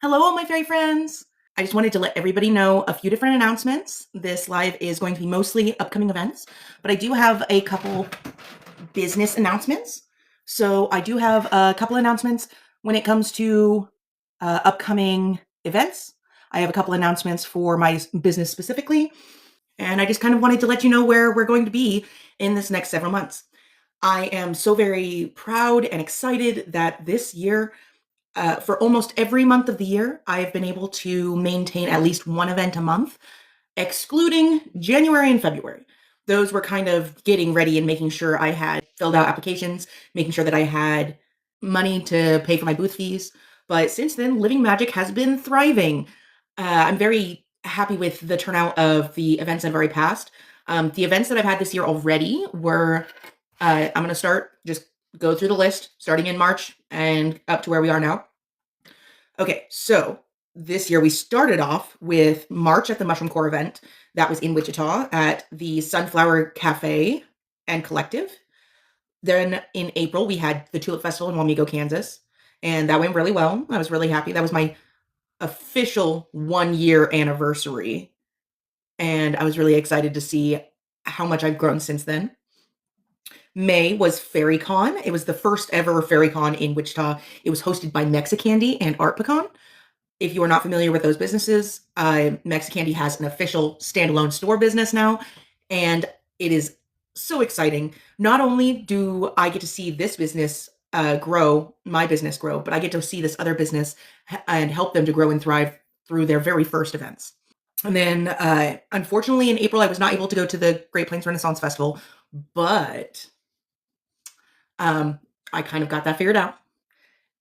Hello, all my fairy friends. I just wanted to let everybody know a few different announcements. This live is going to be mostly upcoming events, but I do have a couple business announcements. So I do have a couple announcements when it comes to upcoming events. I have a couple announcements for my business specifically, and I just kind of wanted to let you know where we're going to be in this next several months. I am so very proud and excited that this year for almost every month of the year, I've been able to maintain at least one event a month, excluding January and February. Those were kind of getting ready and making sure I had filled out applications, making sure that I had money to pay for my booth fees. But since then, Living Magic has been thriving. I'm very happy with the turnout of the events I've already passed. The events that I've had this year already were, I'm going to start just go through the list starting in March and up to where we are now. Okay, so this year we started off with March at the Mushroom Core event that was in Wichita at the Sunflower Cafe and Collective. Then in April we had the Tulip Festival in Wamego, Kansas, and that went really well. I was really happy. That was my official 1 year anniversary, and I was really excited to see how much I've grown since then. May was FairyCon. It was the first ever FairyCon in Wichita. It was hosted by Mexicandy and Art Pecan. If you are not familiar with those businesses, Mexicandy has an official standalone store business now, and it is so exciting. Not only do I get to see this business grow, my business grow, but I get to see this other business and help them to grow and thrive through their very first events. And then, unfortunately, in April, I was not able to go to the Great Plains Renaissance Festival, but I kind of got that figured out.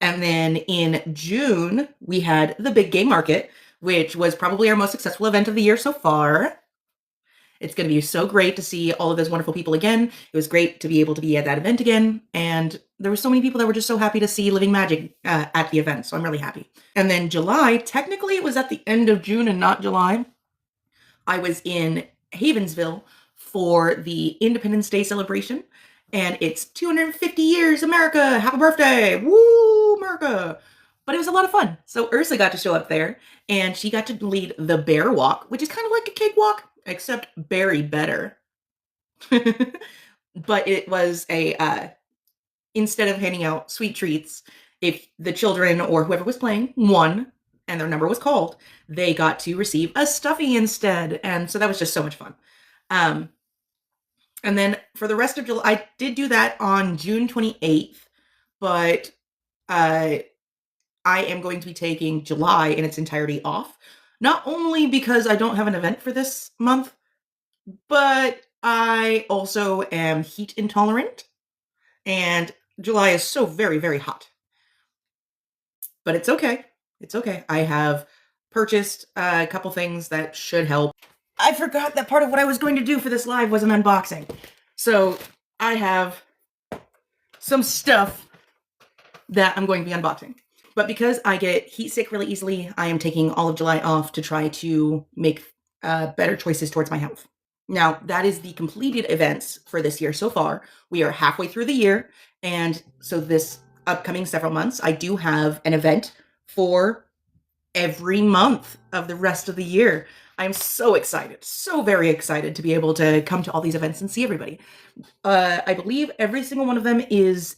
And then in June, we had the Big Game Market, which was probably our most successful event of the year so far. It's going to be so great to see all of those wonderful people again. It was great to be able to be at that event again. And there were so many people that were just so happy to see Living Magic at the event. So I'm really happy. And then July, technically it was at the end of June and not July. I was in Havensville for the Independence Day celebration. And it's 250 years, America! Happy birthday! Woo, America! But it was a lot of fun. So Ursa got to show up there, and she got to lead the bear walk, which is kind of like a cakewalk, except berry better. But it was instead of handing out sweet treats, if the children or whoever was playing won and their number was called, they got to receive a stuffy instead. And so that was just so much fun. And then for the rest of July, I did do that on June 28th, but I am going to be taking July in its entirety off. Not only because I don't have an event for this month, but I also am heat intolerant, and July is so very, very hot. But it's okay. It's okay. I have purchased a couple things that should help. I forgot that part of what I was going to do for this live was an unboxing. So I have some stuff that I'm going to be unboxing. But because I get heat sick really easily, I am taking all of July off to try to make better choices towards my health. Now, that is the completed events for this year so far. We are halfway through the year. And so this upcoming several months, I do have an event for every month of the rest of the year. I'm so excited, so very excited to be able to come to all these events and see everybody. I believe every single one of them is,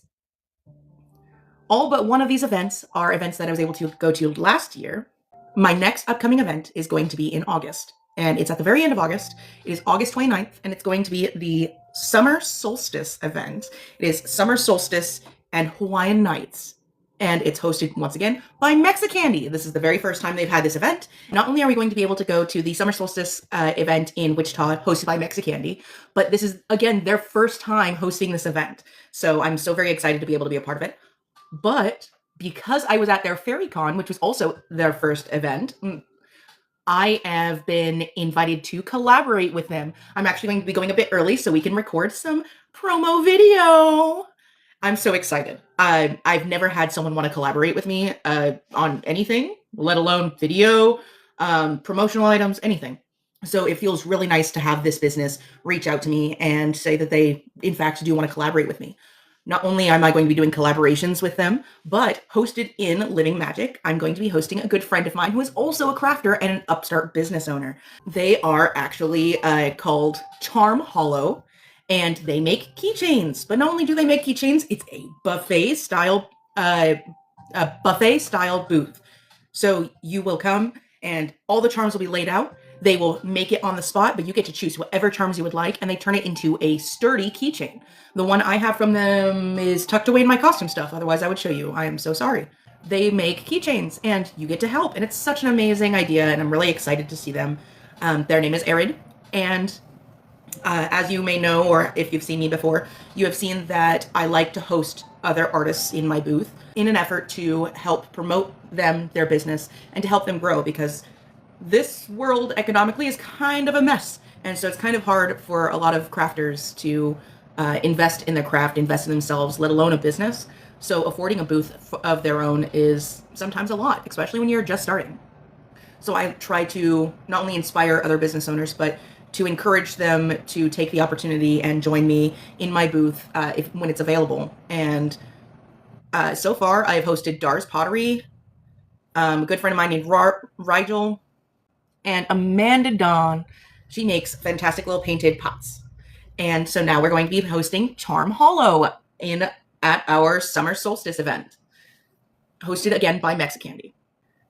all but one of these events are events that I was able to go to last year. My next upcoming event is going to be in August, and it's at the very end of August. It is August 29th, and it's going to be the Summer Solstice event. It is Summer Solstice and Hawaiian Nights. And it's hosted, once again, by Mexicandy. This is the very first time they've had this event. Not only are we going to be able to go to the Summer Solstice event in Wichita, hosted by Mexicandy, but this is, again, their first time hosting this event. So I'm so very excited to be able to be a part of it. But because I was at their FairyCon, which was also their first event, I have been invited to collaborate with them. I'm actually going to be going a bit early so we can record some promo video. I'm so excited. I've never had someone want to collaborate with me on anything, let alone video, promotional items, anything. So it feels really nice to have this business reach out to me and say that they, in fact, do want to collaborate with me. Not only am I going to be doing collaborations with them, but hosted in Living Magic, I'm going to be hosting a good friend of mine who is also a crafter and an upstart business owner. They are actually called Charm Hollow, and they make keychains. But not only do they make keychains, it's a buffet style booth. So you will come and all the charms will be laid out. They will make it on the spot, but you get to choose whatever charms you would like, and they turn it into a sturdy keychain. The one I have from them is tucked away in my costume stuff. Otherwise, I would show you. I am so sorry. They make keychains, and you get to help, and it's such an amazing idea, and I'm really excited to see them. Their name is Arid, and as you may know, or if you've seen me before, you have seen that I like to host other artists in my booth in an effort to help promote them, their business, and to help them grow, because this world economically is kind of a mess. And so it's kind of hard for a lot of crafters to invest in their craft, invest in themselves, let alone a business. So affording a booth of their own is sometimes a lot, especially when you're just starting. So I try to not only inspire other business owners, but to encourage them to take the opportunity and join me in my booth when it's available. And so far, I've hosted Dar's Pottery, a good friend of mine named Rigel, and Amanda Dawn. She makes fantastic little painted pots. And so now we're going to be hosting Charm Hollow at our summer solstice event, hosted again by Mexicandy.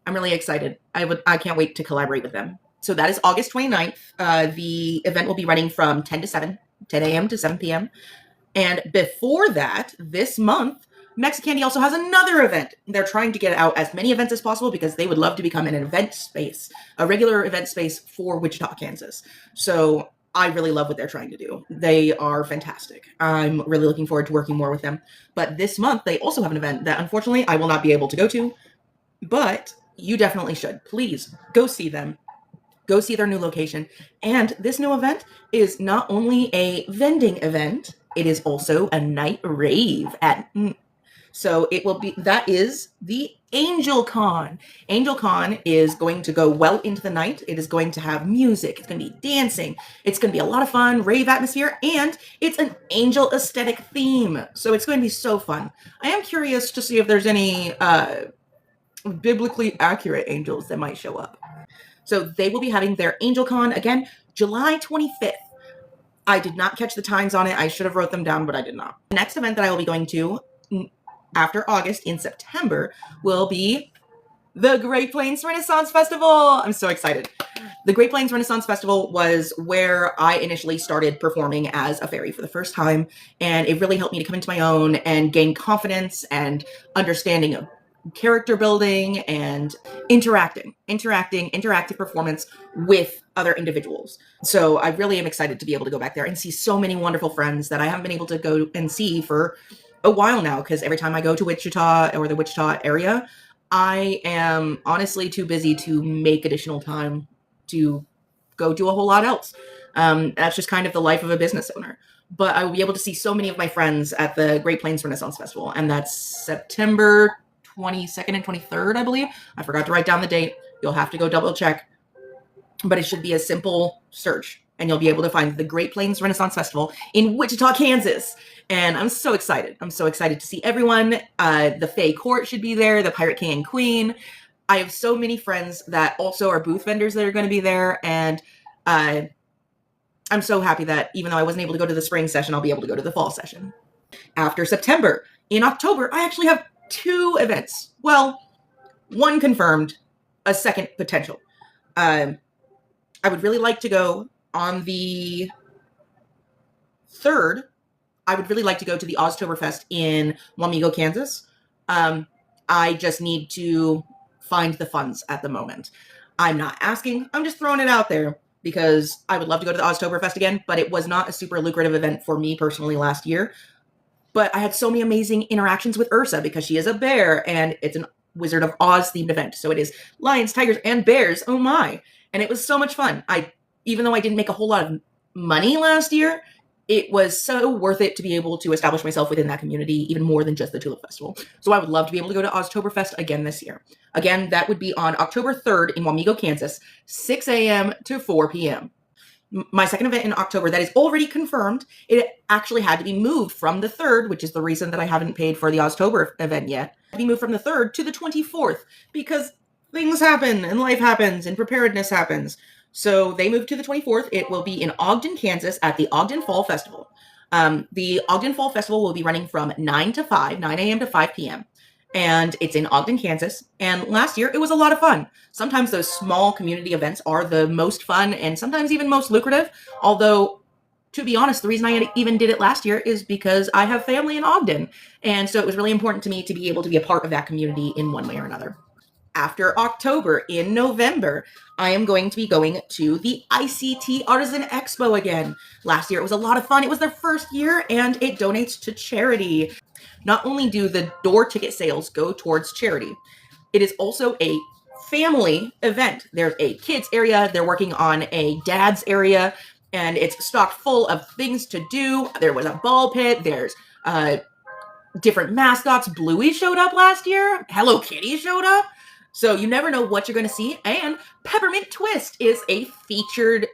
I'm really excited. I can't wait to collaborate with them. So that is August 29th. The event will be running from 10 to 7, 10 a.m. to 7 p.m. And before that, this month, Mexicandy also has another event. They're trying to get out as many events as possible because they would love to become an event space, a regular event space for Wichita, Kansas. So I really love what they're trying to do. They are fantastic. I'm really looking forward to working more with them. But this month, they also have an event that unfortunately I will not be able to go to, but you definitely should. Please go see them. Go see their new location. And this new event is not only a vending event, it is also a night rave so it will be, that is the Angel Con. Angel Con is going to go well into the night. It is going to have music. It's going to be dancing. It's going to be a lot of fun, rave atmosphere, and it's an angel aesthetic theme. So it's going to be so fun. I am curious to see if there's any biblically accurate angels that might show up. So they will be having their Angel Con again, July 25th. I did not catch the times on it. I should have wrote them down, but I did not. The next event that I will be going to after August in September will be the Great Plains Renaissance Festival. I'm so excited. The Great Plains Renaissance Festival was where I initially started performing as a fairy for the first time, and it really helped me to come into my own and gain confidence and understanding of character building and interactive performance with other individuals. So I really am excited to be able to go back there and see so many wonderful friends that I haven't been able to go and see for a while now, because every time I go to Wichita or the Wichita area, I am honestly too busy to make additional time to go do a whole lot else. That's just kind of the life of a business owner. But I will be able to see so many of my friends at the Great Plains Renaissance Festival, and that's September 22nd and 23rd, I believe. I forgot to write down the date. You'll have to go double check. But it should be a simple search, and you'll be able to find the Great Plains Renaissance Festival in Wichita, Kansas. And I'm so excited. I'm so excited to see everyone. The Fae Court should be there, the Pirate King and Queen. I have so many friends that also are booth vendors that are going to be there. And I'm so happy that even though I wasn't able to go to the spring session, I'll be able to go to the fall session. After September, in October, I actually have 2 events. Well, one confirmed, a second potential. I would really like to go on the 3rd. I would really like to go to the Oztoberfest in Wamego, Kansas. I just need to find the funds at the moment. I'm not asking. I'm just throwing it out there because I would love to go to the Oztoberfest again, but it was not a super lucrative event for me personally last year. But I had so many amazing interactions with Ursa because she is a bear, and it's a Wizard of Oz themed event. So it is lions, tigers, and bears. Oh my. And it was so much fun. Even though I didn't make a whole lot of money last year, it was so worth it to be able to establish myself within that community, even more than just the Tulip Festival. So I would love to be able to go to Oztoberfest again this year. Again, that would be on October 3rd in Wamego, Kansas, 6 a.m. to 4 p.m. my second event in October that is already confirmed. It actually had to be moved from the 3rd, which is the reason that I haven't paid for the October event yet. It had to be moved from the 3rd to the 24th because things happen and life happens and preparedness happens. So they moved to the 24th. It will be in Ogden, Kansas at the Ogden Fall Festival. The Ogden Fall Festival will be running from 9 a.m. to 5 p.m. And it's in Ogden, Kansas. And last year, it was a lot of fun. Sometimes those small community events are the most fun and sometimes even most lucrative. Although, to be honest, the reason I even did it last year is because I have family in Ogden. And so it was really important to me to be able to be a part of that community in one way or another. After October, in November, I am going to be going to the ICT Artisan Expo again. Last year, it was a lot of fun. It was their first year, and it donates to charity. Not only do the door ticket sales go towards charity, it is also a family event. There's a kids area. They're working on a dad's area, and it's stocked full of things to do. There was a ball pit. There's different mascots. Bluey showed up last year. Hello Kitty showed up. So you never know what you're going to see. And Peppermint Twist is a featured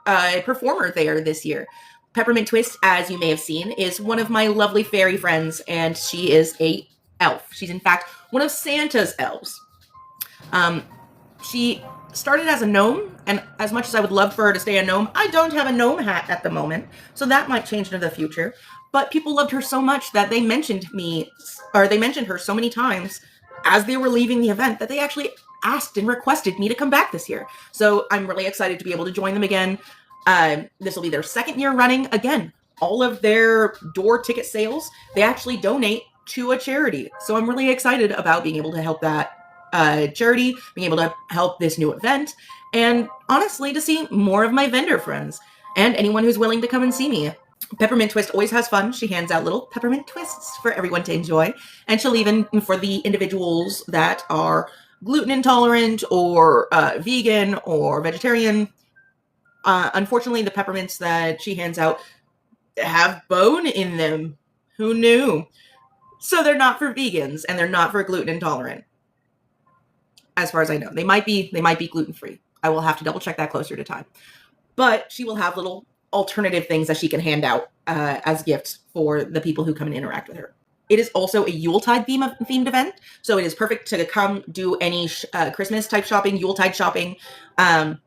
performer there this year. Peppermint Twist, as you may have seen, is one of my lovely fairy friends, and she is a elf. She's in fact one of Santa's elves. She started as a gnome, and as much as I would love for her to stay a gnome, I don't have a gnome hat at the moment, so that might change in the future. But people loved her so much that they mentioned her so many times as they were leaving the event that they actually asked and requested me to come back this year. So I'm really excited to be able to join them again. This will be their 2nd year running. Again, all of their door ticket sales, they actually donate to a charity. So I'm really excited about being able to help that charity, being able to help this new event, and honestly to see more of my vendor friends and anyone who's willing to come and see me. Peppermint Twist always has fun. She hands out little peppermint twists for everyone to enjoy. And she'll even, for the individuals that are gluten intolerant or vegan or vegetarian, unfortunately, the peppermints that she hands out have bone in them. Who knew? So they're not for vegans and they're not for gluten intolerant. As far as I know, they might be gluten-free. I will have to double check that closer to time. But she will have little alternative things that she can hand out as gifts for the people who come and interact with her. It is also a Yuletide themed event, so it is perfect to come do any Christmas type shopping, Yuletide shopping, and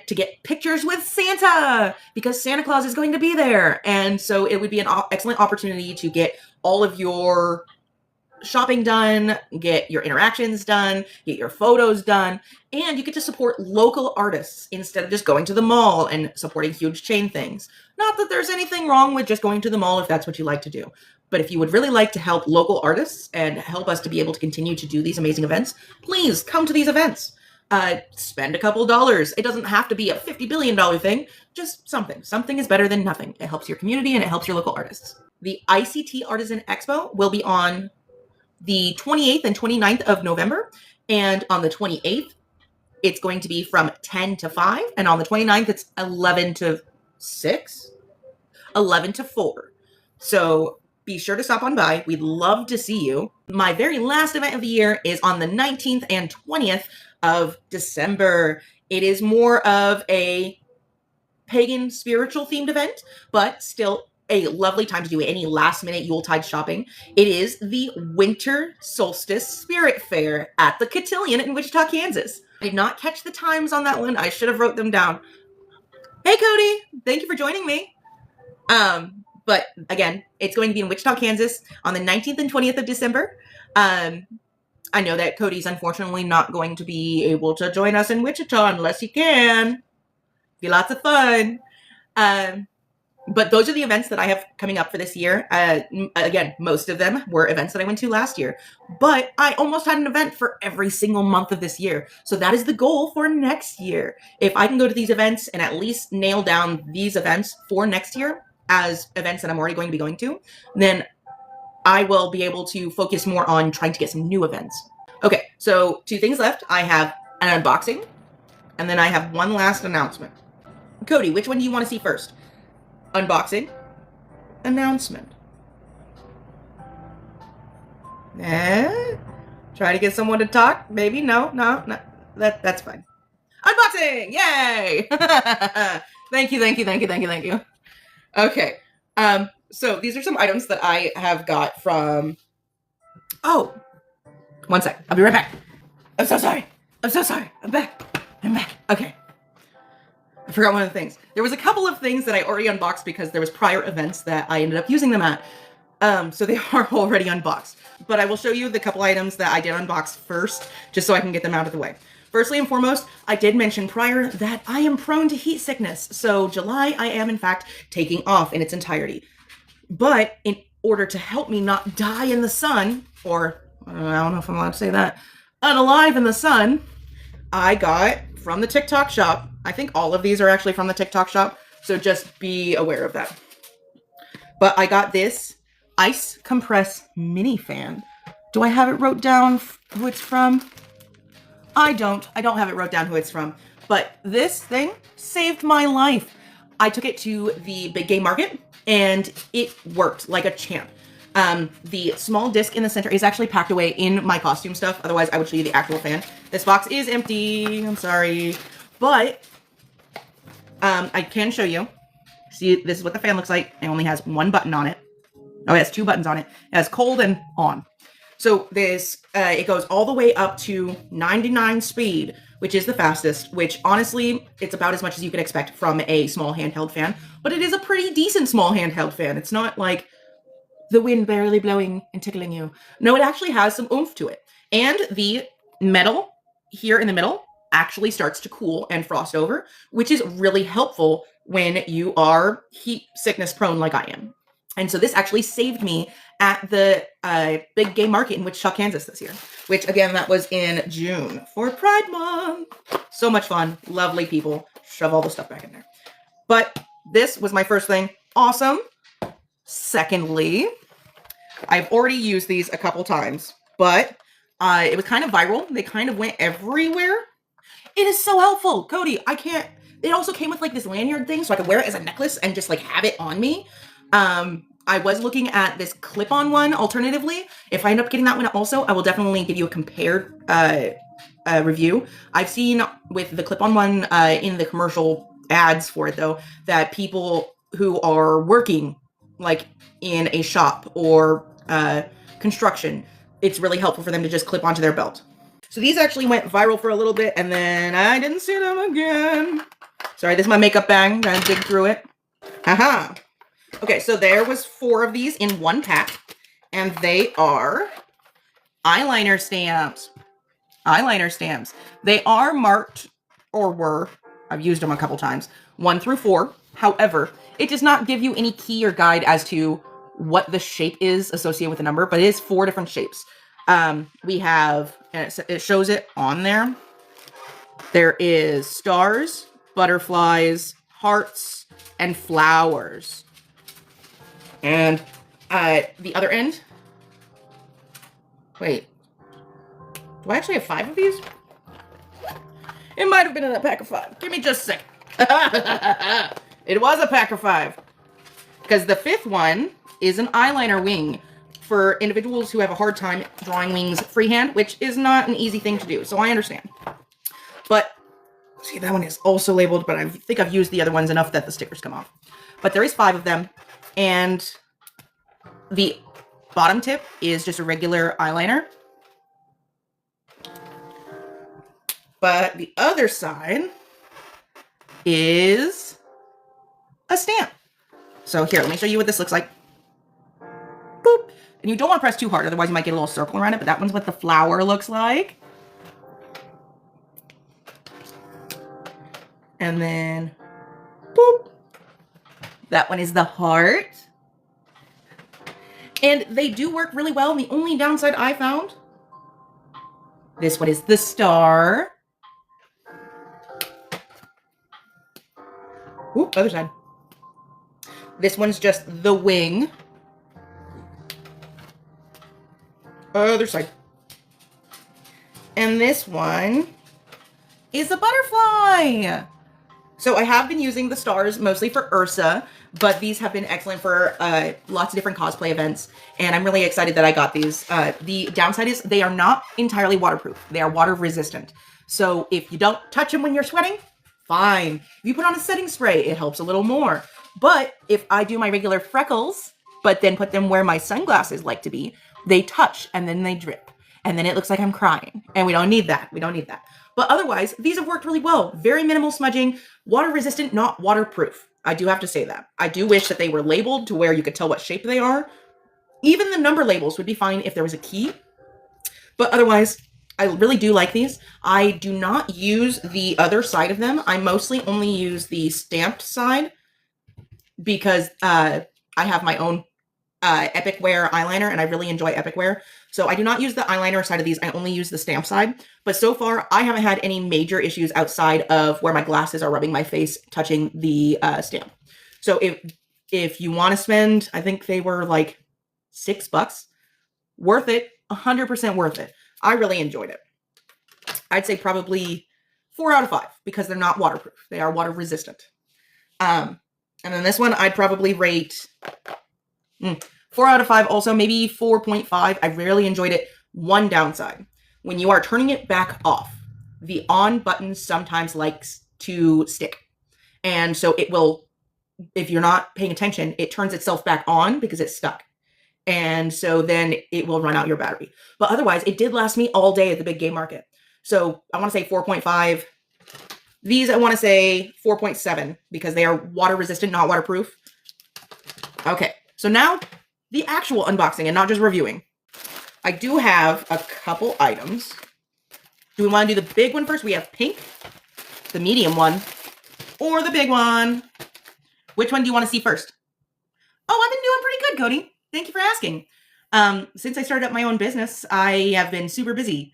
to get pictures with Santa, because Santa Claus is going to be there. And so it would be an excellent opportunity to get all of your shopping done, get your interactions done, get your photos done, and you get to support local artists instead of just going to the mall and supporting huge chain things. Not that there's anything wrong with just going to the mall if that's what you like to do. But if you would really like to help local artists and help us to be able to continue to do these amazing events, please come to these events. Spend a couple dollars. It doesn't have to be a $50 billion thing. Just something. Something is better than nothing. It helps your community and it helps your local artists. The ICT Artisan Expo will be on the 28th and 29th of November. And on the 28th, it's going to be from 10 to 5. And on the 29th, it's 11 to 6? 11 to 4. So be sure to stop on by. We'd love to see you. My very last event of the year is on the 19th and 20th of December. It is more of a pagan spiritual themed event, but still a lovely time to do any last minute Yuletide shopping. It is the Winter Solstice Spirit Fair at the Cotillion in Wichita, Kansas. I did not catch the times on that one. I should have wrote them down. Hey, Cody. Thank you for joining me. But again, it's going to be in Wichita, Kansas on the 19th and 20th of December. I know that Cody's unfortunately not going to be able to join us in Wichita unless he can. Be lots of fun. But those are the events that I have coming up for this year. Again, most of them were events that I went to last year. But I almost had an event for every single month of this year. So that is the goal for next year. If I can go to these events and at least nail down these events for next year as events that I'm already going to be going to, then I will be able to focus more on trying to get some new events. Okay, so 2 things left. I have an unboxing, and then I have one last announcement. Cody, which one do you want to see first? Unboxing, announcement. Try to get someone to talk? Maybe? No. That's fine. Unboxing! Yay! Thank you, thank you, thank you, thank you, thank you. Okay. So these are some items that I have got from... Oh, one sec. I'll be right back. I'm so sorry. I'm so sorry. I'm back. I'm back. Okay. I forgot one of the things. There was a couple of things that I already unboxed because there was prior events that I ended up using them at. So they are already unboxed. But I will show you the couple items that I did unbox first, just so I can get them out of the way. Firstly and foremost, I did mention prior that I am prone to heat sickness. So July, I am in fact taking off in its entirety. But in order to help me not die in the sun, or I don't know if I'm allowed to say that, unalive in the sun, I got from the TikTok shop. I think all of these are actually from the TikTok shop, so just be aware of that. But I got this Ice Compress Mini Fan. Do I have it wrote down who it's from? I don't have it wrote down who it's from. But this thing saved my life. I took it to the Big Game Market, and it worked like a champ. The small disc in the center is actually packed away in my costume stuff. Otherwise, I would show you the actual fan. This box is empty. I'm sorry. But I can show you. See, this is what the fan looks like. It only has one button on it. Oh, it has two buttons on it. It has cold and on. So this, it goes all the way up to 99 speed, which is the fastest, which honestly, it's about as much as you can expect from a small handheld fan. But it is a pretty decent small handheld fan. It's not like the wind barely blowing and tickling you. No, it actually has some oomph to it. And the metal here in the middle actually starts to cool and frost over, which is really helpful when you are heat sickness prone like I am. And so this actually saved me at the Big Game Market in Wichita, Kansas this year, which again, that was in June for Pride Month. So much fun. Lovely people. Shove all the stuff back in there. But this was my first thing. Awesome. Secondly, I've already used these a couple times, but it was kind of viral. They kind of went everywhere. It is so helpful. Cody, I can't... It also came with like this lanyard thing, so I could wear it as a necklace and just like have it on me. I was looking at this clip-on one alternatively. If I end up getting that one also, I will definitely give you a compared review. I've seen with the clip-on one in the commercial ads for it though, that people who are working like in a shop or construction, it's really helpful for them to just clip onto their belt. So these actually went viral for a little bit and then I didn't see them again. Sorry, this is my makeup bag. Trying to dig through it. Haha. Okay, so there was 4 of these in one pack, and they are eyeliner stamps. Eyeliner stamps. They are marked, or were, I've used them a couple times, 1 through 4. However, it does not give you any key or guide as to what the shape is associated with the number, but it is 4 different shapes. We have, and it shows it on there. There is stars, butterflies, hearts, and flowers. And the other end, wait, do I actually have 5 of these? It might have been in a pack of 5. Give me just a second. It was a pack of 5. Because the 5th one is an eyeliner wing for individuals who have a hard time drawing wings freehand, which is not an easy thing to do, so I understand. But, see, that one is also labeled, but I think I've used the other ones enough that the stickers come off. But there is 5 of them. And the bottom tip is just a regular eyeliner. But the other side is a stamp. So here, let me show you what this looks like. Boop. And you don't want to press too hard, otherwise you might get a little circle around it, but that one's what the flower looks like. And then, boop. That one is the heart. And they do work really well. The only downside I found, this one is the star. Ooh, other side. This one's just the wing. Other side. And this one is a butterfly. So I have been using the stars mostly for Ursa, but these have been excellent for lots of different cosplay events, and I'm really excited that I got these. The downside is they are not entirely waterproof. They are water resistant. So if you don't touch them when you're sweating, fine. If you put on a setting spray, it helps a little more. But if I do my regular freckles, but then put them where my sunglasses like to be, they touch and then they drip. And then it looks like I'm crying. And we don't need that. We don't need that. But otherwise, these have worked really well. Very minimal smudging, water resistant, not waterproof. I do have to say that. I do wish that they were labeled to where you could tell what shape they are. Even the number labels would be fine if there was a key. But otherwise, I really do like these. I do not use the other side of them. I mostly only use the stamped side because I have my own Epic Wear eyeliner, and I really enjoy Epic Wear. So I do not use the eyeliner side of these. I only use the stamp side. But so far, I haven't had any major issues outside of where my glasses are rubbing my face, touching the stamp. So if you want to spend, I think they were like $6. Worth it. 100% worth it. I really enjoyed it. I'd say probably 4 out of 5 because they're not waterproof. They are water resistant. And then this one, I'd probably rate 4 out of 5. Also, maybe 4.5. I really enjoyed it. One downside. When you are turning it back off, the on button sometimes likes to stick. And so it will, if you're not paying attention, it turns itself back on because it's stuck. And so then it will run out your battery. But otherwise, it did last me all day at the big game market. So I want to say 4.5. These I want to say 4.7 because they are water resistant, not waterproof. Okay, so now the actual unboxing and not just reviewing. I do have a couple items. Do we want to do the big one first? We have pink, the medium one, or the big one. Which one do you want to see first? Oh, I've been doing pretty good, Cody. Thank you for asking. Since I started up my own business, I have been super busy.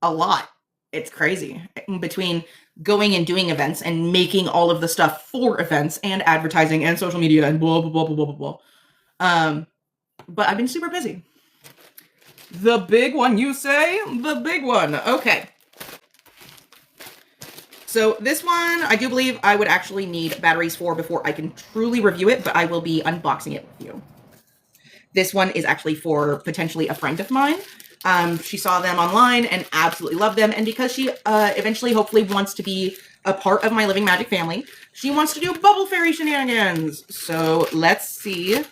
A lot. It's crazy. Between going and doing events and making all of the stuff for events and advertising and social media and blah, blah, blah, blah, blah, blah, blah. But I've been super busy. The big one, you say? The big one. Okay. So this one, I do believe I would actually need batteries for before I can truly review it, but I will be unboxing it with you. This one is actually for potentially a friend of mine. She saw them online and absolutely loved them. And because she eventually, hopefully, wants to be a part of my Living Magic family, she wants to do bubble fairy shenanigans. So let's see.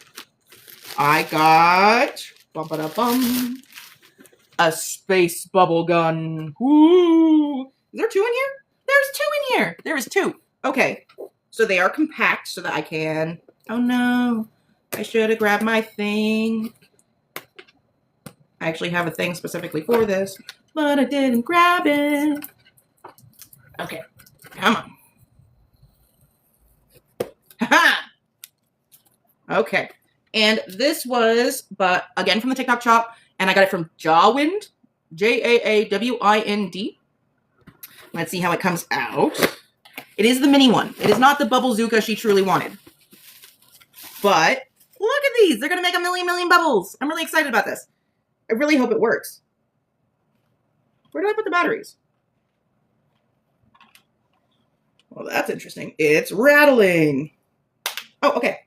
I got a space bubble gun. Woo! Is there 2 in here? There's 2 in here. There is 2. Okay. So they are compact so that I can... Oh no. I should have grabbed my thing. I actually have a thing specifically for this, but I didn't grab it. Okay, come on. Ha-ha! Okay, and this was, but again from the TikTok shop, and I got it from Jawwind, Jaawind. Let's see how it comes out. It is the mini one. It is not the Bubble Zuka she truly wanted. But look at these. They're going to make a million bubbles. I'm really excited about this. I really hope it works. Where did I put the batteries? Well, that's interesting. It's rattling. Oh, okay.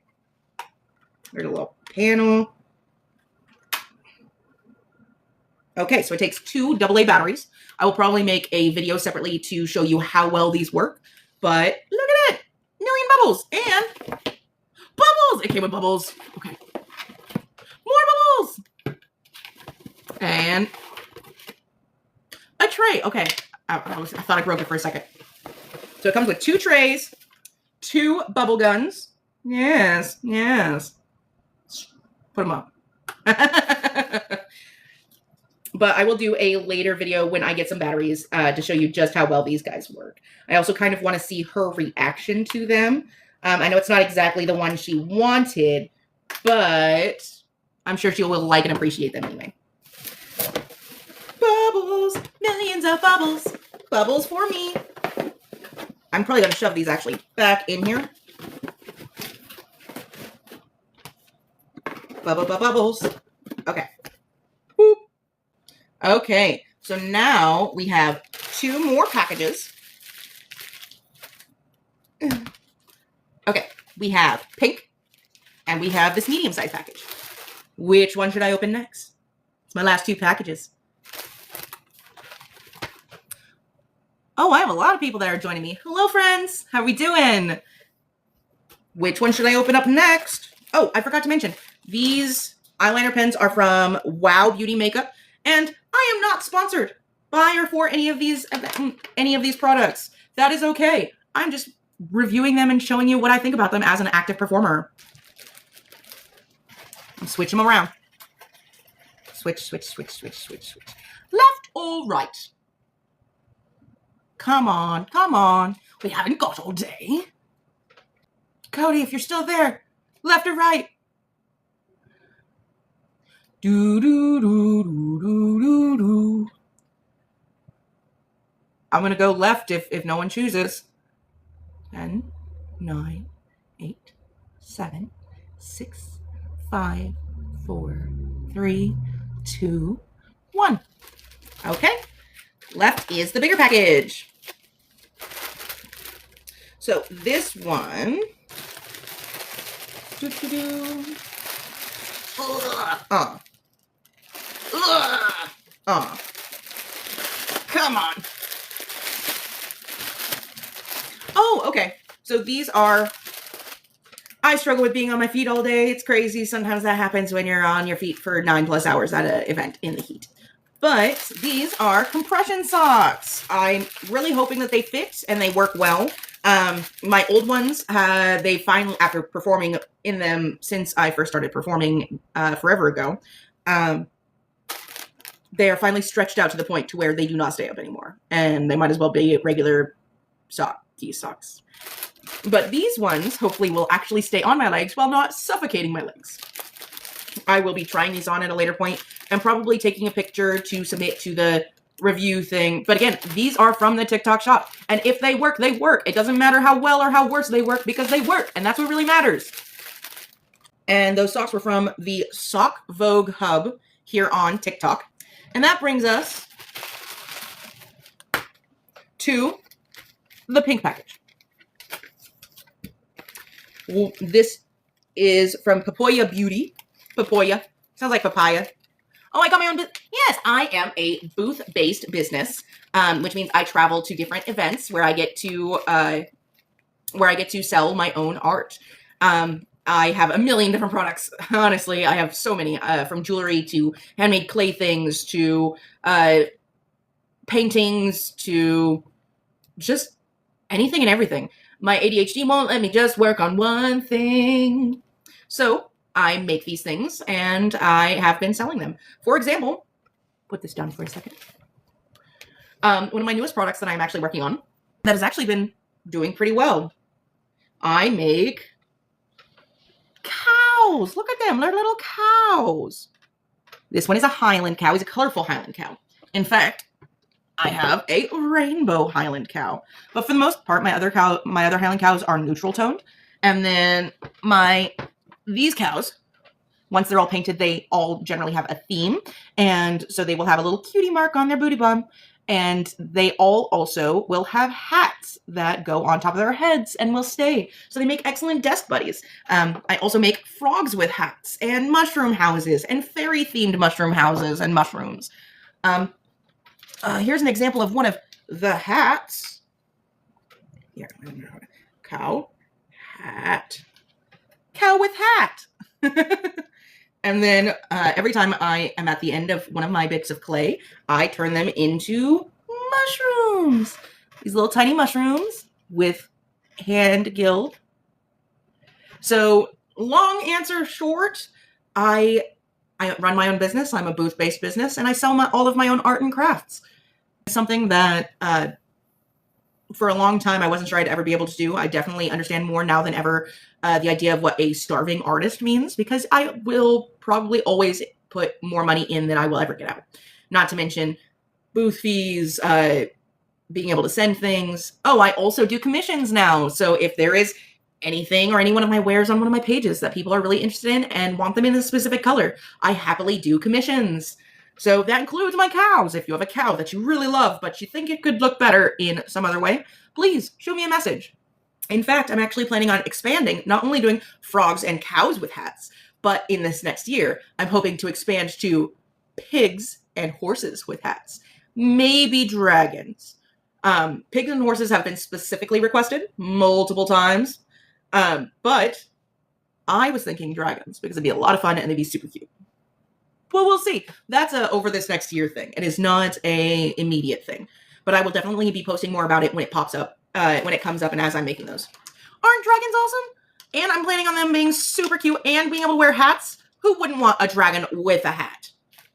There's a little panel. Okay, so it takes 2 AA batteries. I will probably make a video separately to show you how well these work. But look at it. Million bubbles. And bubbles. It came with bubbles. Okay. More bubbles. And a tray. Okay. I thought I broke it for a second. So it comes with 2 trays, 2 bubble guns. Yes. Yes. Put them up. But I will do a later video when I get some batteries to show you just how well these guys work. I also kind of want to see her reaction to them. I know it's not exactly the one she wanted, but I'm sure she will like and appreciate them anyway. Bubbles, millions of bubbles, bubbles for me. I'm probably going to shove these actually back in here. Bubbles. Okay. Boop. Okay, so now we have 2 more packages. Okay, we have pink, and we have this medium-sized package. Which one should I open next? It's my last 2 packages. Oh, I have a lot of people that are joining me. Hello, friends. How we doing? Which one should I open up next? Oh, I forgot to mention, these eyeliner pens are from Wow Beauty Makeup, and I am not sponsored by or for any of these products. That is okay. I'm just reviewing them and showing you what I think about them as an active performer. Switch them around. Switch. Left or right? Come on. We haven't got all day. Cody, if you're still there, left or right? Do. I'm going to go left if no one chooses. 10, 9, 8, 7, 6, 5, 4, 3, 2, 1. Okay. Left is the bigger package. So this one. Come on. Oh, okay. So these are, I struggle with being on my feet all day. It's crazy. Sometimes that happens when you're on your feet for 9+ hours at an event in the heat. But these are compression socks. I'm really hoping that they fit and they work well. My old ones, they finally, after performing in them since I first started performing forever ago, they are finally stretched out to the point to where they do not stay up anymore. And they might as well be regular socks. But these ones hopefully will actually stay on my legs while not suffocating my legs. I will be trying these on at a later point and probably taking a picture to submit to the review thing. But again, these are from the TikTok shop. And if they work, they work. It doesn't matter how well or how worse they work because they work. And that's what really matters. And those socks were from the Sock Vogue Hub here on TikTok. And that brings us to the pink package. This is from Papoya Beauty. Papoya. Sounds like papaya. Oh, I got my own business. Yes, I am a booth-based business, which means I travel to different events where I get to sell my own art. I have a million different products. Honestly, I have so many, from jewelry to handmade clay things to paintings to just anything and everything. My ADHD won't let me just work on one thing. So I make these things and I have been selling them. For example, put this down for a second. One of my newest products that I'm actually working on that has actually been doing pretty well. I make cows. Look at them. They're little cows. This one is a Highland cow. He's a colorful Highland cow. In fact, I have a rainbow Highland cow. But for the most part, my other Highland cows are neutral toned. And then these cows, once they're all painted, they all generally have a theme. And so they will have a little cutie mark on their booty bum. And they all also will have hats that go on top of their heads and will stay. So they make excellent desk buddies. I also make frogs with hats and mushroom houses and fairy-themed mushroom houses and mushrooms. Here's an example of one of the hats. Here, cow, hat, cow with hat. And then every time I am at the end of one of my bits of clay, I turn them into mushrooms. These little tiny mushrooms with hand gill. So long answer short, I run my own business. I'm a booth-based business, and I sell all of my own art and crafts. Something that for a long time I wasn't sure I'd ever be able to do. I definitely understand more now than ever the idea of what a starving artist means, because I will probably always put more money in than I will ever get out. Not to mention booth fees, being able to send things. Oh, I also do commissions now. So if there is anything or any one of my wares on one of my pages that people are really interested in and want them in a specific color, I happily do commissions. So that includes my cows. If you have a cow that you really love, but you think it could look better in some other way, please shoot me a message. In fact, I'm actually planning on expanding, not only doing frogs and cows with hats, but in this next year, I'm hoping to expand to pigs and horses with hats. Maybe dragons. Pigs and horses have been specifically requested multiple times. But I was thinking dragons because it'd be a lot of fun and they'd be super cute. Well, we'll see. That's a over this next year thing. It is not a immediate thing, but I will definitely be posting more about it when it pops up, when it comes up, and as I'm making those. Aren't dragons awesome? And I'm planning on them being super cute and being able to wear hats. Who wouldn't want a dragon with a hat?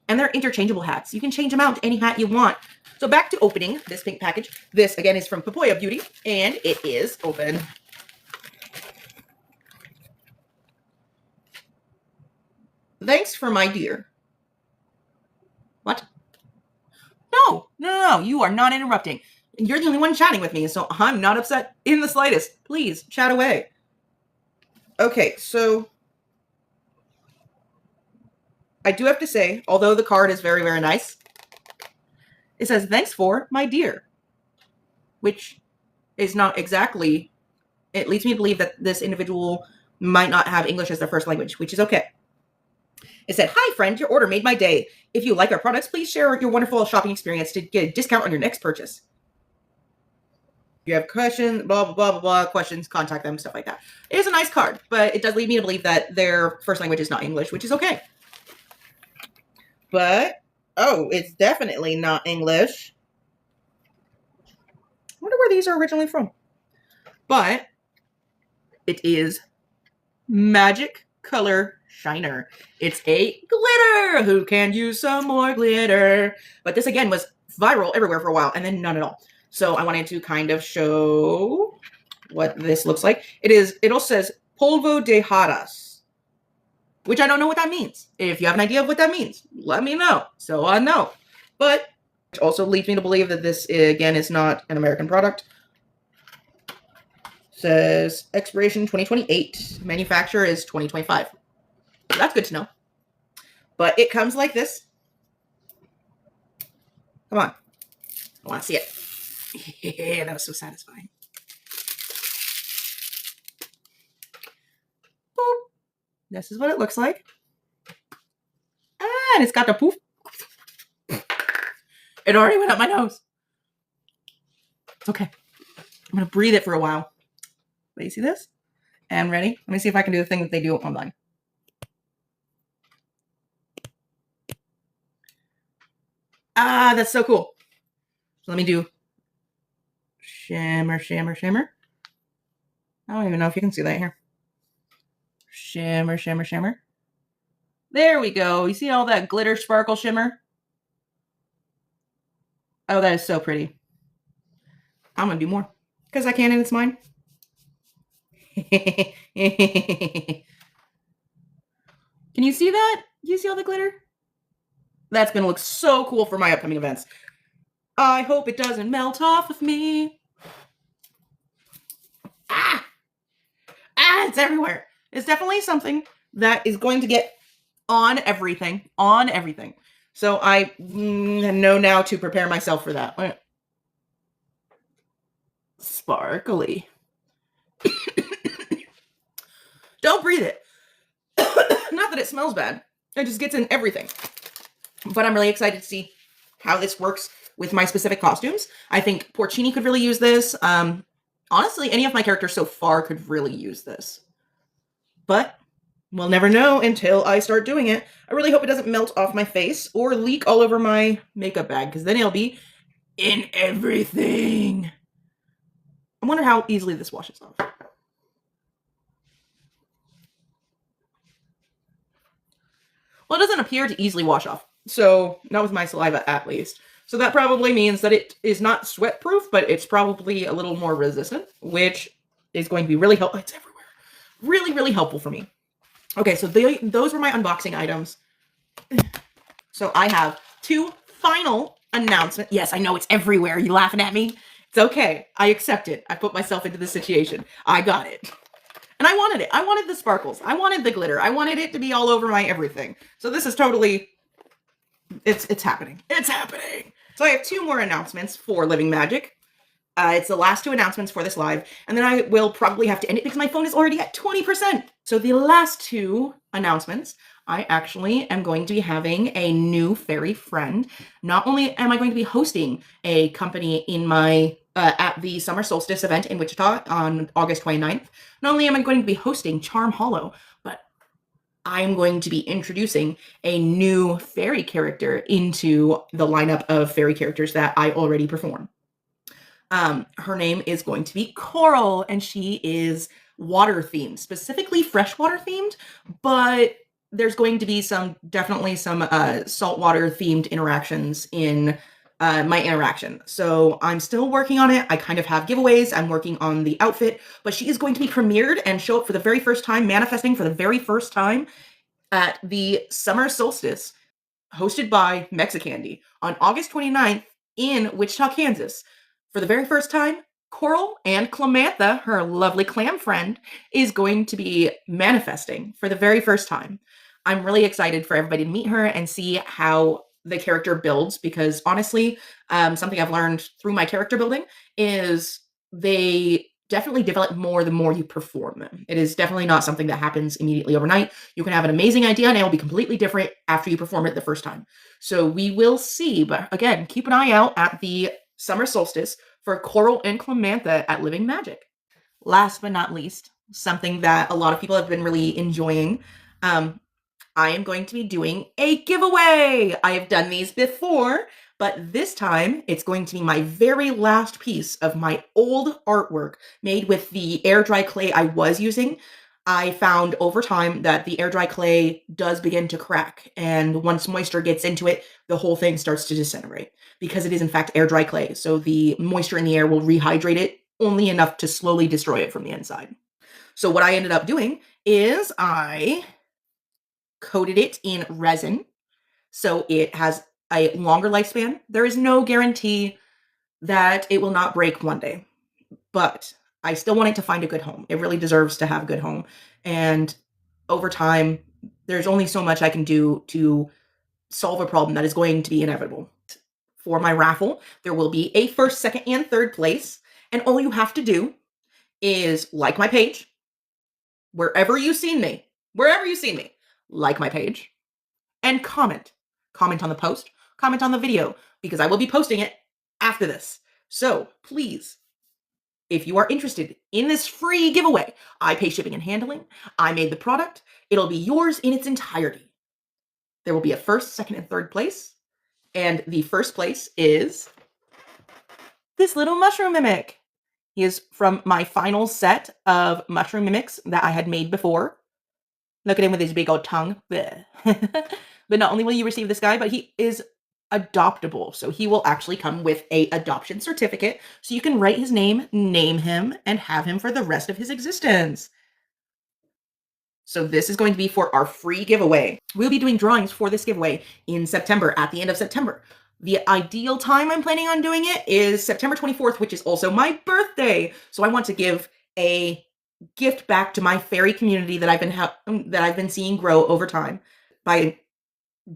And they're interchangeable hats. You can change them out to any hat you want. So back to opening this pink package. This again is from Papoya Beauty, and it is open. Thanks for my dear. What? No, you are not interrupting. You're the only one chatting with me, so I'm not upset in the slightest. Please, chat away. Okay, so I do have to say, although the card is very, very nice, it says, thanks for my dear, which is not exactly, it leads me to believe that this individual might not have English as their first language, which is okay. It said, hi, friend, your order made my day. If you like our products, please share your wonderful shopping experience to get a discount on your next purchase. If you have questions, blah, blah, blah, blah, blah, questions, contact them, stuff like that. It is a nice card, but it does lead me to believe that their first language is not English, which is okay. But, oh, it's definitely not English. I wonder where these are originally from. But it is Magic Color Shiner. It's a glitter. Who can use some more glitter? But this again was viral everywhere for a while and then none at all. So I wanted to kind of show what this looks like. It also says polvo de hadas, which I don't know what that means. If you have an idea of what that means, let me know so I know. But it also leads me to believe that this again is not an American product. It says expiration 2028, manufacturer is 2025. So that's good to know. But it comes like this. Come on. I want to see it. Yeah, that was so satisfying. Boop. This is what it looks like. And it's got the poof. It already went up my nose. It's okay. I'm going to breathe it for a while. Wait, you see this? And ready? Let me see if I can do the thing that they do online. Ah, that's so cool. So let me do shimmer, shimmer, shimmer. I don't even know if you can see that here. Shimmer, shimmer, shimmer. There we go. You see all that glitter, sparkle, shimmer? Oh, that is so pretty. I'm going to do more because I can and it's mine. Can you see that? You see all the glitter? That's going to look so cool for my upcoming events. I hope it doesn't melt off of me. Ah! Ah, it's everywhere. It's definitely something that is going to get on everything. On everything. So I know now to prepare myself for that. Sparkly. Don't breathe it. Not that it smells bad. It just gets in everything. But I'm really excited to see how this works with my specific costumes. I think Porcini could really use this. Honestly, any of my characters so far could really use this. But we'll never know until I start doing it. I really hope it doesn't melt off my face or leak all over my makeup bag, because then it'll be in everything. I wonder how easily this washes off. Well, it doesn't appear to easily wash off. So, not with my saliva at least. So that probably means that it is not sweat proof, but it's probably a little more resistant, which is going to be really helpful. It's everywhere. Really, really helpful for me. Okay, so those were my unboxing items. So I have two final announcements. Yes, I know it's everywhere. You laughing at me? It's okay. I accept it. I put myself into this situation. I got it. And I wanted it. I wanted the sparkles. I wanted the glitter. I wanted it to be all over my everything. So this is totally... It's happening. It's happening. So I have two more announcements for Living Magic. It's the last two announcements for this live. And then I will probably have to end it because my phone is already at 20%. So the last two announcements I actually am going to be having a new fairy friend. Not only am I going to be hosting a company in my at the summer solstice event in Wichita on August 29th, not only am I going to be hosting Charm Hollow, but I'm going to be introducing a new fairy character into the lineup of fairy characters that I already perform. Her name is going to be Coral, and she is water themed, specifically freshwater themed, but there's going to be definitely some saltwater themed interactions in my interaction. So I'm still working on it. I kind of have giveaways. I'm working on the outfit, but she is going to be premiered and show up for the very first time, manifesting for the very first time at the summer solstice, hosted by Mexicandy on August 29th in Wichita, Kansas. For the very first time, Coral and Clamantha, her lovely clam friend, is going to be manifesting for the very first time. I'm really excited for everybody to meet her and see how the character builds, because honestly, something I've learned through my character building is they definitely develop more the more you perform them. It is definitely not something that happens immediately overnight. You can have an amazing idea and it will be completely different after you perform it the first time. So we will see. But again, keep an eye out at the summer solstice for Coral and Clamantha at Living Magic. Last but not least, something that a lot of people have been really enjoying. I am going to be doing a giveaway. I have done these before, but this time it's going to be my very last piece of my old artwork made with the air dry clay I was using. I found over time that the air dry clay does begin to crack, and once moisture gets into it, the whole thing starts to disintegrate because it is in fact air dry clay. So the moisture in the air will rehydrate it only enough to slowly destroy it from the inside. So what I ended up doing is I coated it in resin so it has a longer lifespan. There is no guarantee that it will not break one day, but I still want it to find a good home. It really deserves to have a good home. And over time, there's only so much I can do to solve a problem that is going to be inevitable. For my raffle, there will be a first, second, and third place. And all you have to do is like my page, wherever you've seen me, like my page, and comment. Comment on the post, comment on the video, because I will be posting it after this. So please, if you are interested in this free giveaway, I pay shipping and handling. I made the product. It'll be yours in its entirety. There will be a first, second, and third place. And the first place is this little mushroom mimic. He is from my final set of mushroom mimics that I had made before. Look at him with his big old tongue. But not only will you receive this guy, but he is adoptable. So he will actually come with a adoption certificate. So you can write his name, name him, and have him for the rest of his existence. So this is going to be for our free giveaway. We'll be doing drawings for this giveaway in September, at the end of September. The ideal time I'm planning on doing it is September 24th, which is also my birthday. So I want to give a gift back to my fairy community that I've been seeing grow over time. By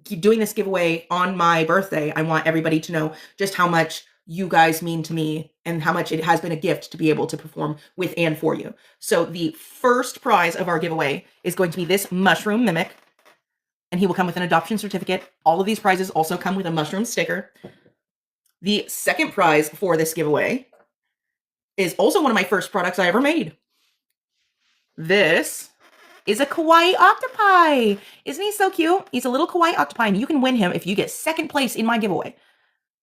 doing this giveaway on my birthday, I want everybody to know just how much you guys mean to me and how much it has been a gift to be able to perform with and for you. So the first prize of our giveaway is going to be this mushroom mimic, and he will come with an adoption certificate. All of these prizes also come with a mushroom sticker. The second prize for this giveaway is also one of my first products I ever made. This is a kawaii octopi. Isn't he so cute? He's a little kawaii octopi, and you can win him if you get second place in my giveaway.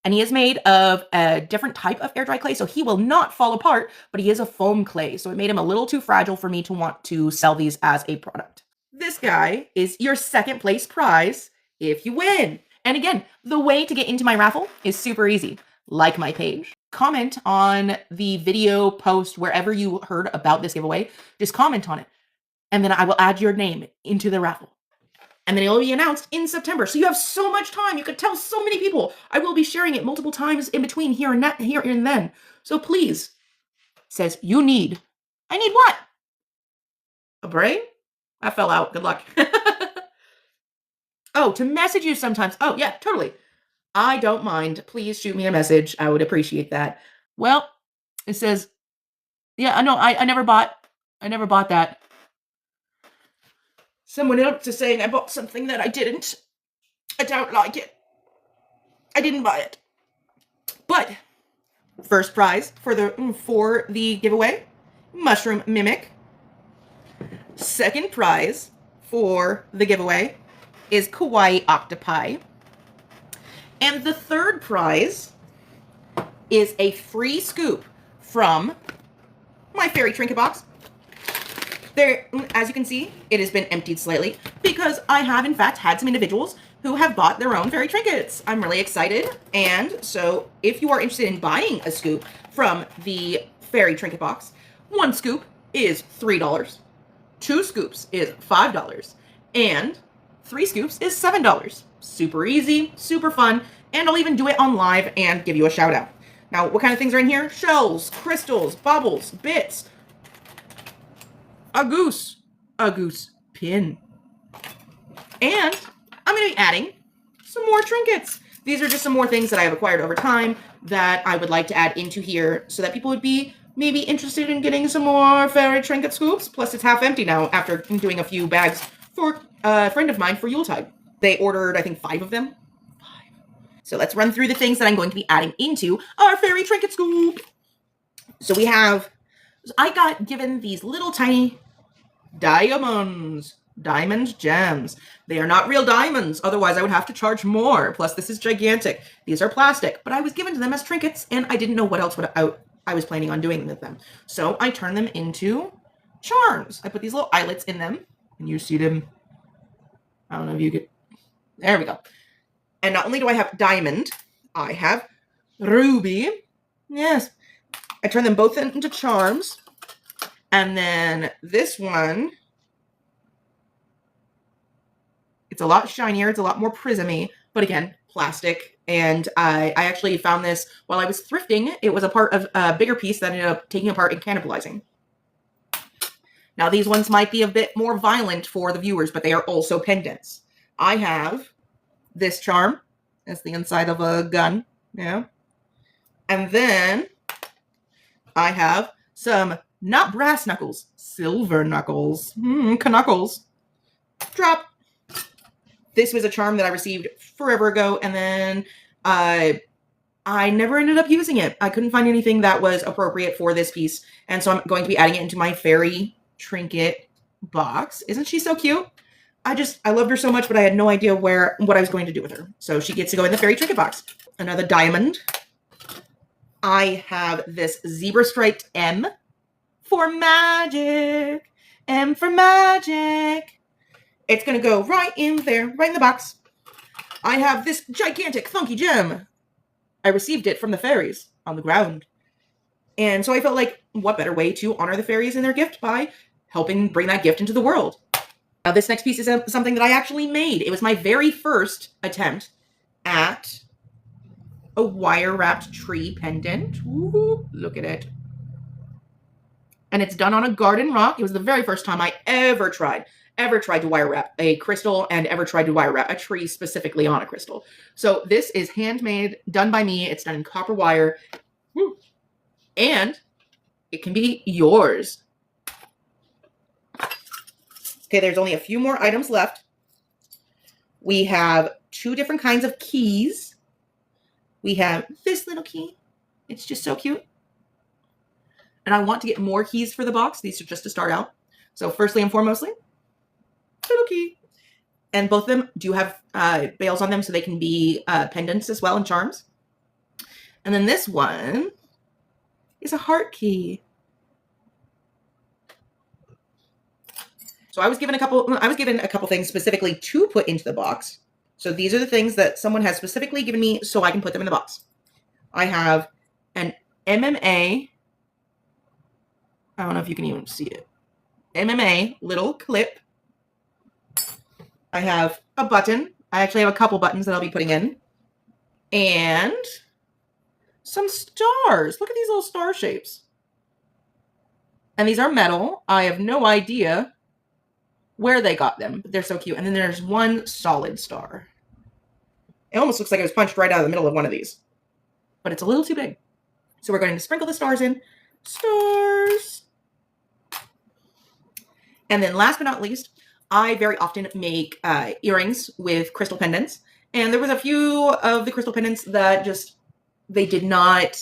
And he is made of a different type of air dry clay, so he will not fall apart, but he is a foam clay, so it made him a little too fragile for me to want to sell these as a product. This guy is your second place prize if you win. And again, the way to get into my raffle is super easy. Like my page, comment on the video post wherever you heard about this giveaway, just comment on it. And then I will add your name into the raffle. And then it will be announced in September. So you have so much time. You could tell so many people. I will be sharing it multiple times in between here and then. So please, it says I need what? A brain? I fell out. Good luck. Oh, to message you sometimes. Oh, yeah, totally. I don't mind. Please shoot me a message. I would appreciate that. Well, it says, yeah, I know. I never bought that. Someone else is saying I bought something that I didn't. I don't like it. I didn't buy it. But first prize for the giveaway, Mushroom Mimic. Second prize for the giveaway is Kawaii Octopi. And the third prize is a free scoop from my fairy trinket box. There, as you can see, it has been emptied slightly because I have in fact had some individuals who have bought their own fairy trinkets. I'm really excited. And so if you are interested in buying a scoop from the fairy trinket box, one scoop is $3, two scoops is $5, and three scoops is $7. Super easy, super fun, and I'll even do it on live and give you a shout out. Now, what kind of things are in here? Shells, crystals, baubles, bits, a goose pin, and I'm going to be adding some more trinkets. These are just some more things that I have acquired over time that I would like to add into here so that people would be maybe interested in getting some more fairy trinket scoops. Plus, it's half empty now after doing a few bags for a friend of mine for Yuletide. They ordered, I think, 5 of them. 5. So let's run through the things that I'm going to be adding into our fairy trinket scoop. So I got given these little tiny diamonds. Diamond gems. They are not real diamonds, otherwise I would have to charge more. Plus, this is gigantic. These are plastic, but I was given to them as trinkets, and I didn't know what else I was planning on doing with them. So I turned them into charms. I put these little eyelets in them, and you see them. I don't know if you get... There we go. And not only do I have diamond, I have ruby. Yes. I turned them both into charms. And then this one... It's a lot shinier. It's a lot more prismy, but again, plastic. And I actually found this while I was thrifting. It was a part of a bigger piece that ended up taking apart and cannibalizing. Now, these ones might be a bit more violent for the viewers, but they are also pendants. I have this charm. That's the inside of a gun. Yeah. And then I have some, not brass knuckles, silver knuckles. Knuckles. Drop. This was a charm that I received forever ago, and then I never ended up using it. I couldn't find anything that was appropriate for this piece, and so I'm going to be adding it into my fairy trinket box. Isn't she so cute? I loved her so much, but I had no idea what I was going to do with her. So she gets to go in the fairy trinket box. Another diamond. I have this zebra striped M for magic. M for magic. It's going to go right in there, right in the box. I have this gigantic funky gem. I received it from the fairies on the ground. And so I felt like, what better way to honor the fairies in their gift by helping bring that gift into the world. Now, this next piece is something that I actually made. It was my very first attempt at a wire-wrapped tree pendant. Ooh, look at it. And it's done on a garden rock. It was the very first time I ever tried to wire wrap a crystal and ever tried to wire wrap a tree specifically on a crystal. So this is handmade, done by me. It's done in copper wire. And it can be yours. Okay, there's only a few more items left. We have 2 different kinds of keys. We have this little key. It's just so cute. And I want to get more keys for the box. These are just to start out. So firstly and foremostly, little key. And both of them do have bails on them, so they can be pendants as well and charms. And then this one is a heart key. So I was given a couple things specifically to put into the box. So these are the things that someone has specifically given me so I can put them in the box. I have an MMA. I don't know if you can even see it. MMA little clip. I have a button. I actually have a couple buttons that I'll be putting in. And some stars. Look at these little star shapes. And these are metal. I have no idea where they got them, but they're so cute. And then there's one solid star. It almost looks like it was punched right out of the middle of one of these. But it's a little too big. So we're going to sprinkle the stars in. Stars. And then last but not least, I very often make earrings with crystal pendants, and there was a few of the crystal pendants that just they didn't have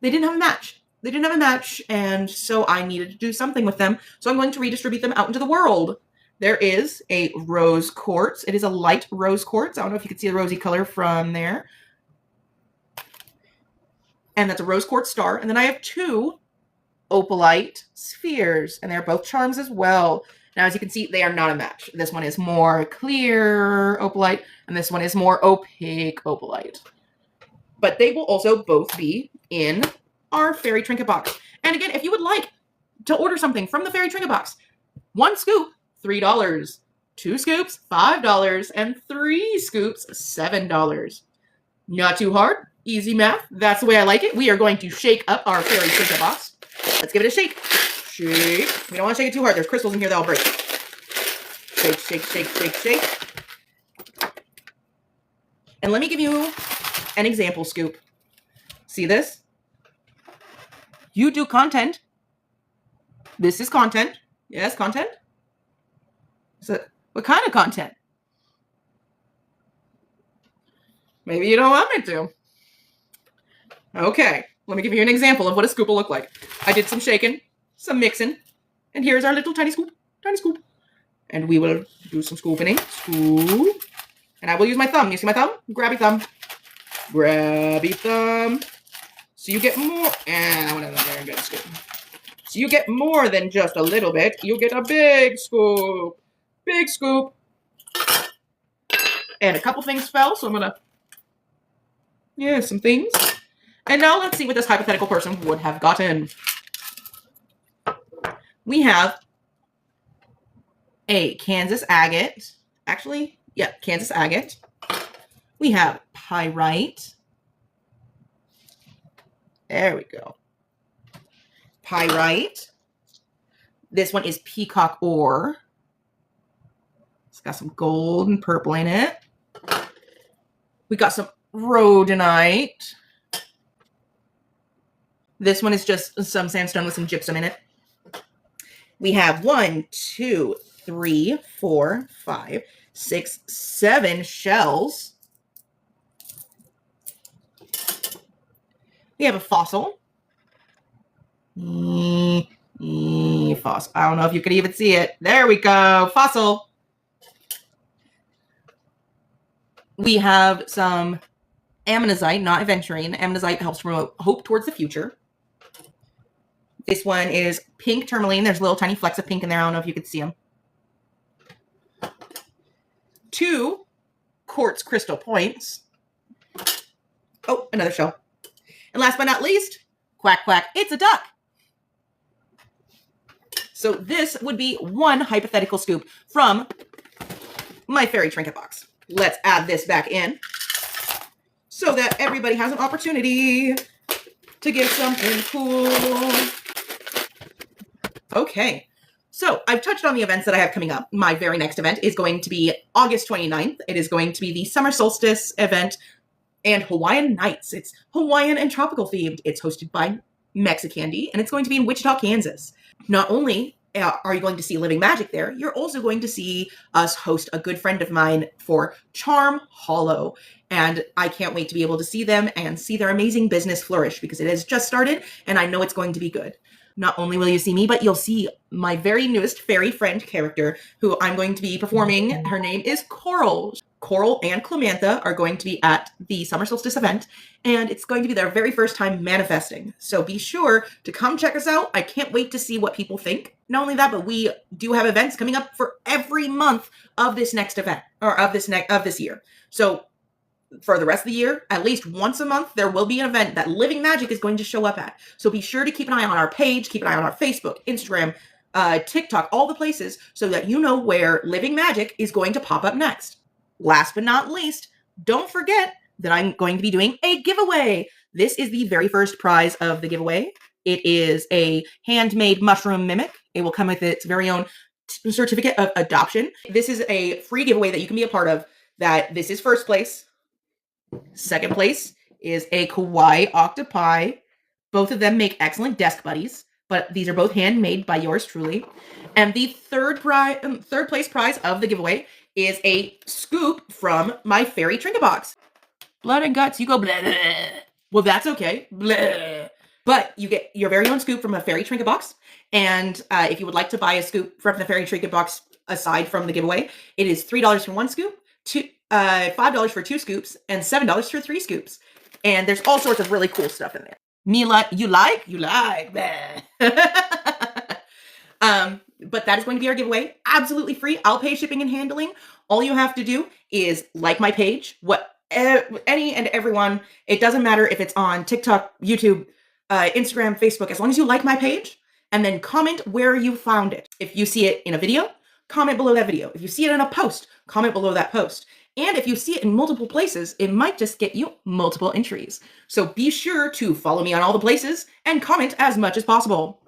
a match. They didn't have a match, and so I needed to do something with them. So I'm going to redistribute them out into the world. There is a rose quartz. It is a light rose quartz. I don't know if you can see the rosy color from there. And that's a rose quartz star. And then I have 2 opalite spheres, and they're both charms as well. Now, as you can see, they are not a match. This one is more clear opalite, and this one is more opaque opalite. But they will also both be in our fairy trinket box. And again, if you would like to order something from the fairy trinket box, 1 scoop, $3, 2 scoops, $5, and 3 scoops, $7. Not too hard, easy math. That's the way I like it. We are going to shake up our fairy trinket box. Let's give it a shake. Shake. We don't want to shake it too hard. There's crystals in here that'll break. Shake, shake, shake, shake, shake. And let me give you an example scoop. See this? You do content. This is content. Yes, content. So, what kind of content? Maybe you don't want me to. Okay, let me give you an example of what a scoop will look like. I did some shaking, some mixing, and here's our little tiny scoop. Tiny scoop. And we will do some scooping. Scoop. And I will use my thumb. You see my thumb? Grabby thumb. Grabby thumb. So you get more. And I want to very good scoop. So you get more than just a little bit. You get a big scoop. Big scoop. And a couple things fell, so I'm going to... Yeah, some things. And now let's see what this hypothetical person would have gotten. We have a Kansas agate. Actually, yeah, Kansas agate. We have pyrite. There we go. Pyrite. This one is peacock ore. It's got some gold and purple in it. We got some rhodonite. This one is just some sandstone with some gypsum in it. We have 1, 2, 3, 4, 5, 6, 7 shells. We have a fossil. Fossil. I don't know if you can even see it. There we go. Fossil. We have some ammonite, not aventurine. Ammonite helps promote hope towards the future. This one is pink tourmaline. There's little tiny flecks of pink in there. I don't know if you can see them. 2 quartz crystal points. Oh, another shell. And last but not least, quack, quack, it's a duck. So this would be 1 hypothetical scoop from my fairy trinket box. Let's add this back in so that everybody has an opportunity to get something cool. Okay, so I've touched on the events that I have coming up. My very next event is going to be August 29th. It is going to be the Summer Solstice event and Hawaiian Nights. It's Hawaiian and tropical themed. It's hosted by Mexicandy, and it's going to be in Wichita, Kansas. Not only are you going to see Living Magic there, you're also going to see us host a good friend of mine for Charm Hollow. And I can't wait to be able to see them and see their amazing business flourish because it has just started and I know it's going to be good. Not only will you see me, but you'll see my very newest fairy friend character who I'm going to be performing. Her name is Coral. Coral and Clemantha are going to be at the Summer Solstice event, and it's going to be their very first time manifesting. So be sure to come check us out. I can't wait to see what people think. Not only that, but we do have events coming up for every month of this next event, or of this year. So for the rest of the year, at least once a month, there will be an event that Living Magic is going to show up at. So be sure to keep an eye on our page, keep an eye on our Facebook, Instagram, TikTok, all the places, so that you know where Living Magic is going to pop up next. Last but not least, don't forget that I'm going to be doing a giveaway. This is the very first prize of the giveaway. It is a handmade mushroom mimic. It will come with its very own certificate of adoption. This is a free giveaway that you can be a part of. That this is first place. Second place is a kawaii octopi. Both of them make excellent desk buddies. but these are both handmade by yours truly. And the third place prize of the giveaway is a scoop from my fairy trinket box. Blood and guts, you go blah, blah. Well, that's okay. Blah. But you get your very own scoop from a fairy trinket box. And if you would like to buy a scoop from the fairy trinket box aside from the giveaway, it is $3 for one scoop, $5 for two scoops, and $7 for three scoops. And there's all sorts of really cool stuff in there. Mila, you like? But that is going to be our giveaway. Absolutely free. I'll pay shipping and handling. All you have to do is like my page. Any and everyone. It doesn't matter if it's on TikTok, YouTube, Instagram, Facebook. As long as you like my page and then comment where you found it. If you see it in a video, comment below that video. If you see it in a post, comment below that post. And if you see it in multiple places, it might just get you multiple entries. So be sure to follow me on all the places and comment as much as possible.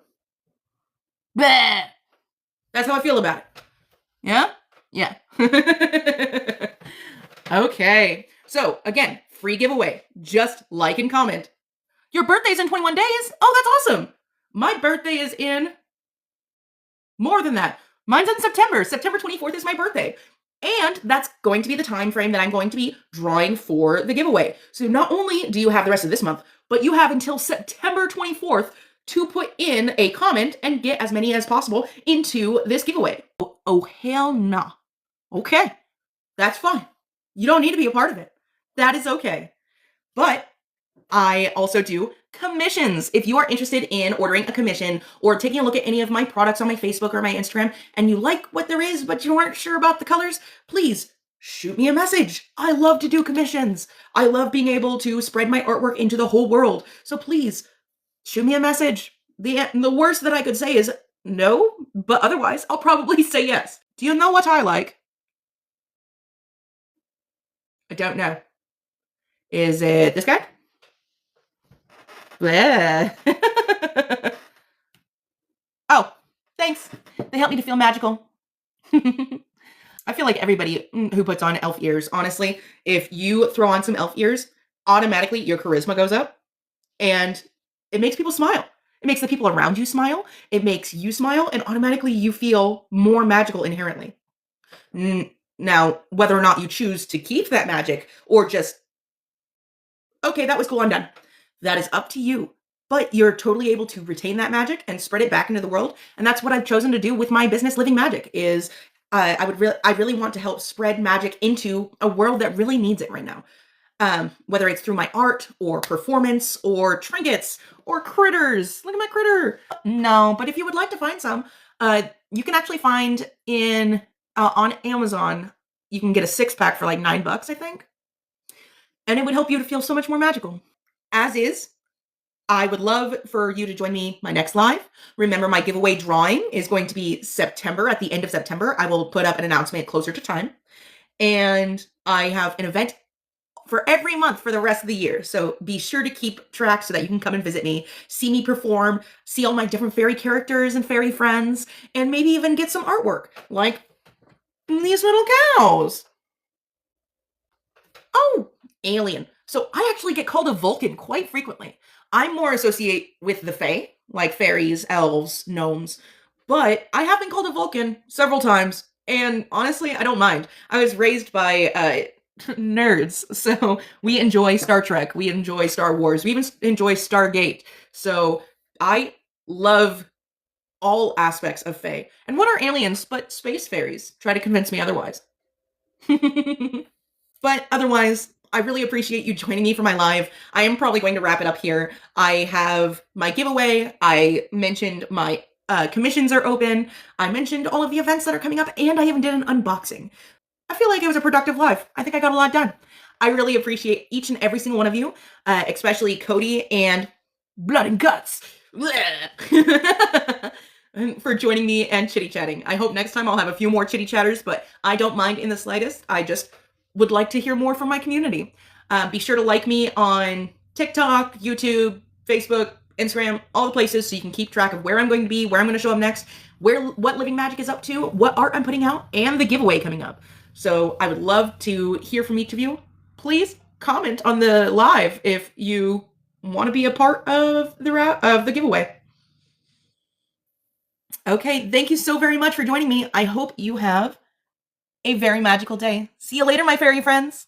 Bleh. That's how I feel about it. Yeah? Yeah. Okay. So again, free giveaway. Just like and comment. Your birthday's in 21 days? Oh, that's awesome. My birthday is in more than that. Mine's in September. September 24th is my birthday. And that's going to be the time frame that I'm going to be drawing for the giveaway. So not only do you have the rest of this month, but you have until September 24th to put in a comment and get as many as possible into this giveaway. Oh hell no. Okay, that's fine. You don't need to be a part of it. That is okay. But I also do commissions. If you are interested in ordering a commission or taking a look at any of my products on my Facebook or my Instagram and you like what there is, but you aren't sure about the colors, please shoot me a message. I love to do commissions. I love being able to spread my artwork into the whole world. So please shoot me a message. The worst that I could say is no, but otherwise I'll probably say yes. Do you know what I like? I don't know. Is it this guy? Oh, thanks. They help me to feel magical. I feel like everybody who puts on elf ears, honestly, if you throw on some elf ears, automatically your charisma goes up and it makes people smile. It makes the people around you smile. It makes you smile and automatically you feel more magical inherently. Now, whether or not you choose to keep that magic or just, okay, that was cool, I'm done. That is up to you. But you're totally able to retain that magic and spread it back into the world. And that's what I've chosen to do with my business, Living Magic, is I really want to help spread magic into a world that really needs it right now. Whether it's through my art or performance or trinkets or critters. Look at my critter. No, but if you would like to find some, you can actually find on Amazon, you can get a 6-pack for like $9, I think. And it would help you to feel so much more magical. As is, I would love for you to join me my next live. Remember, my giveaway drawing is going to be September. At the end of September, I will put up an announcement closer to time. And I have an event for every month for the rest of the year. So be sure to keep track so that you can come and visit me, see me perform, see all my different fairy characters and fairy friends, and maybe even get some artwork, like these little cows. Oh, alien. So I actually get called a Vulcan quite frequently. I'm more associate with the Fae, like fairies, elves, gnomes, but I have been called a Vulcan several times, and honestly, I don't mind. I was raised by nerds, so we enjoy Star Trek, we enjoy Star Wars, we even enjoy Stargate, so I love all aspects of Fae. And what are aliens but space fairies? Try to convince me otherwise. But otherwise, I really appreciate you joining me for my live. I am probably going to wrap it up here. I have my giveaway. I mentioned my commissions are open. I mentioned all of the events that are coming up, and I even did an unboxing. I feel like it was a productive live. I think I got a lot done. I really appreciate each and every single one of you, especially Cody and Blood and Guts for joining me and chitty-chatting. I hope next time I'll have a few more chitty-chatters, but I don't mind in the slightest. I just would like to hear more from my community. Be sure to like me on TikTok, YouTube, Facebook, Instagram, all the places so you can keep track of where I'm going to be, where I'm going to show up next, what Living Magic is up to, what art I'm putting out, and the giveaway coming up. So I would love to hear from each of you. Please comment on the live if you want to be a part of the giveaway. Okay, thank you so very much for joining me. I hope you have a very magical day. See you later, my fairy friends.